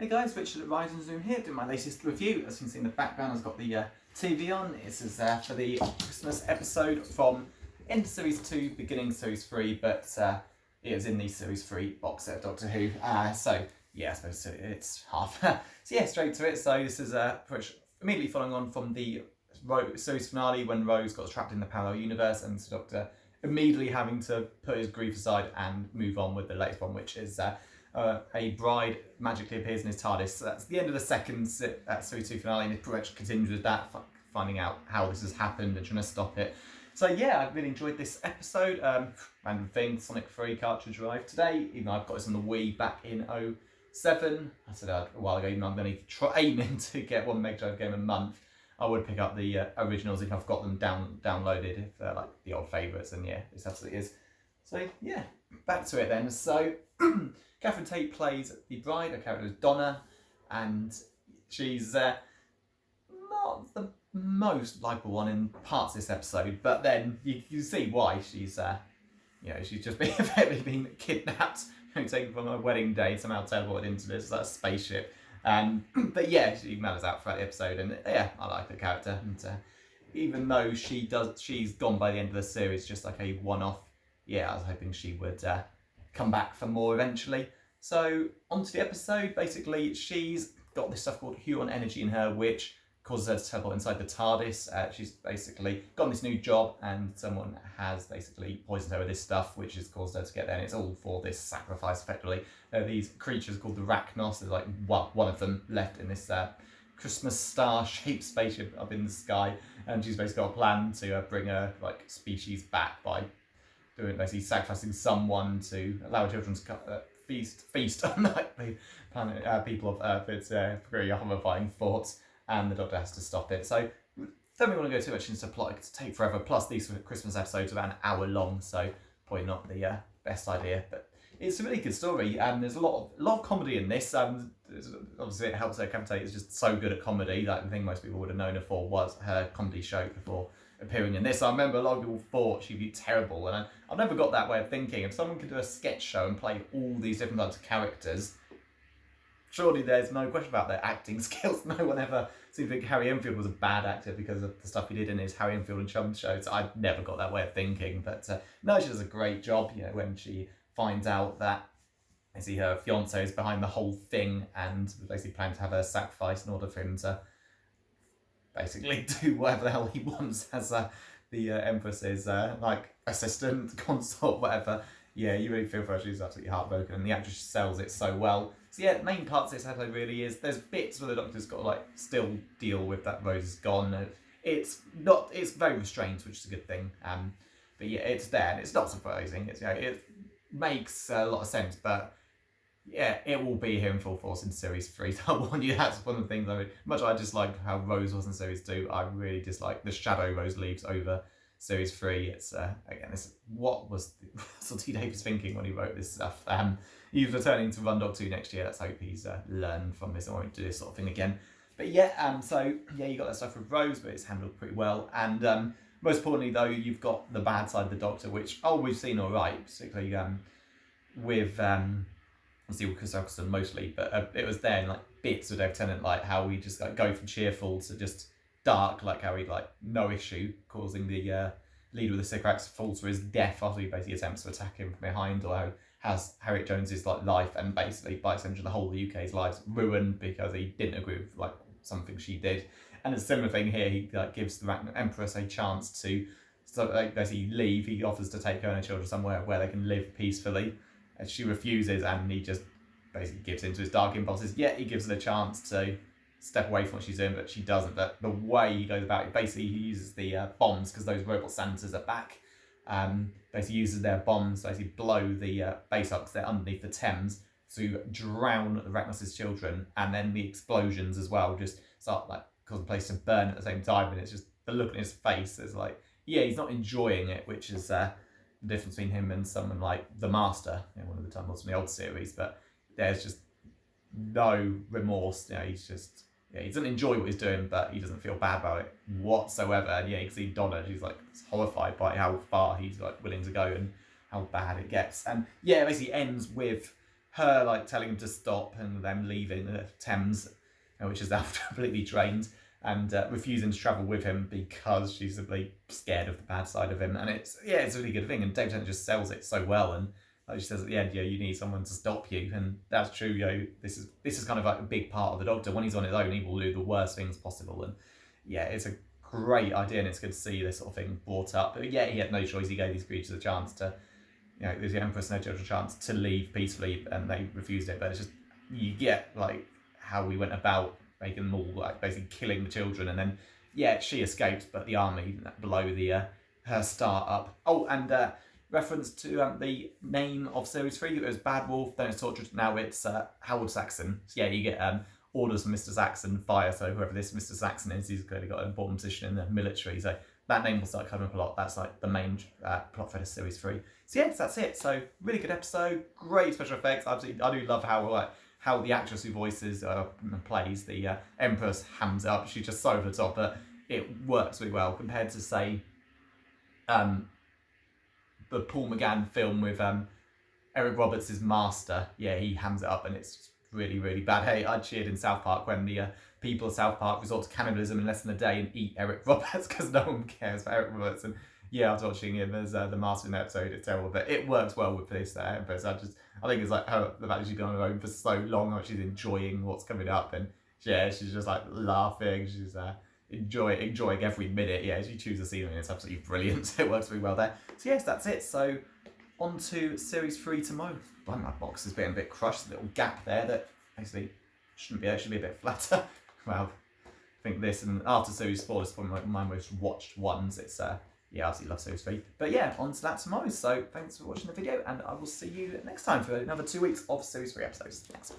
Hey guys, Richard at Rise and Zoom here, doing my latest review. As you can see in the background, I've got the TV on. This is for the Christmas episode from end of Series 2, beginning Series 3, but it is in the Series 3 box set of Doctor Who. So, yeah, I suppose it's half. So yeah, straight to it. So this is immediately following on from the series finale when Rose got trapped in the parallel universe and the Doctor immediately having to put his grief aside and move on with the latest one, which is a bride magically appears in his TARDIS. So that's the end of the second Series 2 finale, and it pretty much continues with that, finding out how this has happened and trying to stop it. So yeah, I really enjoyed this episode. Random thing, Sonic 3 cartridge arrived today, even though I've got this on the Wii back in 07. I said a while ago, even though I'm going to try aiming to get one Mega Drive game a month, I would pick up the originals if I've got them downloaded, if they're like the old favourites, and yeah, this absolutely is. So yeah, back to it then. So Catherine Tate plays the bride. Her character is Donna, and she's not the most likeable one in parts of this episode, but then you see why. She's she's just effectively been kidnapped, taken from her wedding day, somehow teleported into this spaceship. But yeah, she matters out throughout the episode, and yeah, I like her character. And even though she's gone by the end of the series, just like a one-off. Yeah, I was hoping she would come back for more eventually. So onto the episode. Basically, she's got this stuff called Huron energy in her, which causes her to teleport inside the TARDIS. She's basically got this new job, and someone has basically poisoned her with this stuff, which has caused her to get there. And it's all for this sacrifice, effectively. These creatures called the Rachnos. There's like one of them left in this Christmas star-shaped spaceship up in the sky, and she's basically got a plan to bring her species back by basically sacrificing someone to allow children to feast on the planet, people of Earth. It's a very horrifying thought, and the Doctor has to stop it. So don't really want to go too much into the plot. It could take forever. Plus, these Christmas episodes are about an hour long, so probably not the best idea. But it's a really good story, and there's a lot of comedy in this. Obviously, it helps her. Catherine Tate is just so good at comedy. Like, the thing most people would have known her for was her comedy show before appearing in this. I remember a lot of people thought she'd be terrible, and I've never got that way of thinking. If someone could do a sketch show and play all these different types of characters, surely there's no question about their acting skills. No one ever seemed to think Harry Enfield was a bad actor because of the stuff he did in his Harry Enfield and Chum shows. I never got that way of thinking, but no, she does a great job. When she finds out that her fiance is behind the whole thing and basically planning to have her sacrificed in order for him to basically do whatever the hell he wants as the Empress's assistant, consort, whatever. Yeah, you really feel for her. She's absolutely heartbroken, and the actress sells it so well. So yeah, the main parts of this episode really is there's bits where the Doctor's got to still deal with that Rose is gone. It's very restrained, which is a good thing. But yeah, it's there, and it's not surprising. It makes a lot of sense, but yeah, it will be here in full force in Series 3. So I warn you, that's one of the things I dislike how Rose was in Series 2. I really dislike the shadow Rose leaves over Series 3. It's what was Russell T Davies thinking when he wrote this stuff? He's returning to Run Dog 2 next year. Let's hope he's learned from this and won't do this sort of thing again. But yeah, so yeah, you got that stuff with Rose, but it's handled pretty well. And most importantly, though, you've got the bad side of the Doctor, which we've seen all right, particularly with obviously with Chris Eccleston mostly, but it was there in bits with Dave Tennant, like how we just go from cheerful to just dark, like how he no issue causing the leader with the Sycorax falls to his death after he basically attempts to attack him from behind, or how has Harriet Jones's life and basically by extension the whole of the UK's lives ruined because he didn't agree with something she did. And it's a similar thing here. He gives the Empress a chance to basically leave. He offers to take her and her children somewhere where they can live peacefully, and she refuses, and he just basically gives in to his dark impulses. Yet he gives her the chance to step away from what she's doing, but she doesn't. But the way he goes about it, basically he uses the bombs, because those robot Santas are back. Basically uses their bombs to basically blow the base up, because they're underneath the Thames, to drown the Rachnos' children, and then the explosions as well just start causing the place to burn at the same time. And it's just the look in his face is he's not enjoying it, which is the difference between him and someone like the Master, one of the Tumbles from the old series. But there's just no remorse. He's just he doesn't enjoy what he's doing, but he doesn't feel bad about it whatsoever. And you can see Donna, she's horrified by how far he's willing to go and how bad it gets. And yeah, it basically ends with her like telling him to stop and them leaving the Thames, which is now completely drained, and refusing to travel with him because she's really scared of the bad side of him. And it's a really good thing, and David Tennant just sells it so well. And like she says at the end, you need someone to stop you, and that's true. This is kind of like a big part of the Doctor. When he's on his own, he will do the worst things possible. And it's a great idea, and it's good to see this sort of thing brought up. But he had no choice. He gave these creatures a chance to, the Empress and her children a chance to leave peacefully, and they refused it. But it's just, you get like how we went about making them all like basically killing the children, and then she escapes, but the army below the her start-up. Oh, and reference to the name of series 3, it was Bad Wolf, then it's Tortured, now it's Howard Saxon. So you get orders from Mr. Saxon, fire, so whoever this Mr. Saxon is, he's clearly got an important position in the military, so that name will start coming up a lot. That's like the main plot thread of series 3. So that's it. So really good episode, great special effects. Absolutely, I do love how the actress who voices plays the Empress hams it up. She's just so over the top, but it works really well compared to say the Paul McGann film with Eric Roberts' Master. He hams it up, and it's just really, really bad. Hey, I cheered in South Park when the people of South Park resort to cannibalism in less than a day and eat Eric Roberts because no one cares for Eric Roberts. And I was watching him as the Master in the episode. It's terrible, but it works well with this Empress. I think it's like the fact that she's been on her own for so long, like she's enjoying what's coming up, and she's just like laughing. She's enjoying every minute. She chooses a scene, and it's absolutely brilliant. It works really well there. So that's it. So on to series 3 tomorrow. Well, my box has been a bit crushed. A little gap there that basically shouldn't be there. Should be a bit flatter. Well, I think this, and after series 4, is probably my most watched ones. It's I absolutely love series 3. But on to that tomorrow. So thanks for watching the video, and I will see you next time for another 2 weeks of series 3 episodes. Thanks.